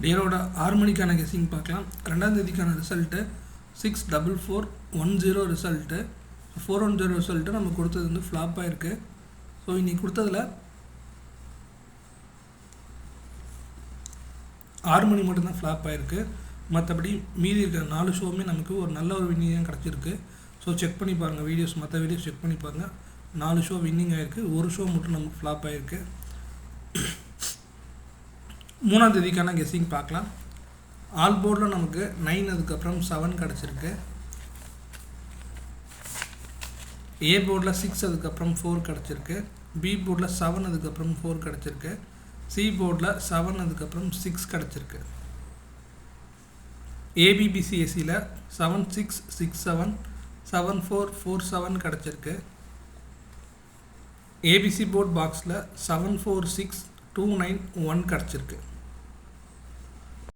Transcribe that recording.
டியரோட 6 மணிக்கான கெஸ்ஸிங் பார்க்கலாம். 2ஆம் தேதிக்கான ரிசல்ட்டு 64410 ரிசல்ட்டு. 410 ரிசல்ட்டு நம்ம கொடுத்தது வந்து ஃப்ளாப்பாக இருக்குது. ஸோ இன்றைக்கி கொடுத்ததில் 6 மணி மட்டும்தான் ஃப்ளாப் ஆகிருக்கு. மற்றபடி மீதி இருக்கிற 4 ஷோவுமே நமக்கு ஒரு நல்ல ஒரு வின்னிங் கிடச்சிருக்கு. ஸோ செக் பண்ணி பாருங்கள் வீடியோஸ், மற்ற வீடியோஸ் செக் பண்ணி பாருங்கள். 4 ஷோ வின்னிங் ஆகிருக்கு, ஒரு ஷோ மட்டும் நமக்கு ஃப்ளாப் ஆகிருக்கு. 3ஆம் தேதிக்கான கெஸ்ஸிங் பார்க்கலாம். ஆல் போர்டில் நமக்கு 9 அதுக்கப்புறம் 7 கிடச்சிருக்கு. ஏ போர்டில் 6 அதுக்கப்புறம் 4 கிடச்சிருக்கு. பி போர்டில் 7 அதுக்கப்புறம் 4 கிடச்சிருக்கு. சி போர்டில் 7 அதுக்கப்புறம் 6 கிடச்சிருக்கு. ஏபிபிசிஎஸ்சியில் 7667 7447 கிடச்சிருக்கு. ஏபிசி போர்ட் பாக்ஸில் 746291 கிடச்சிருக்கு.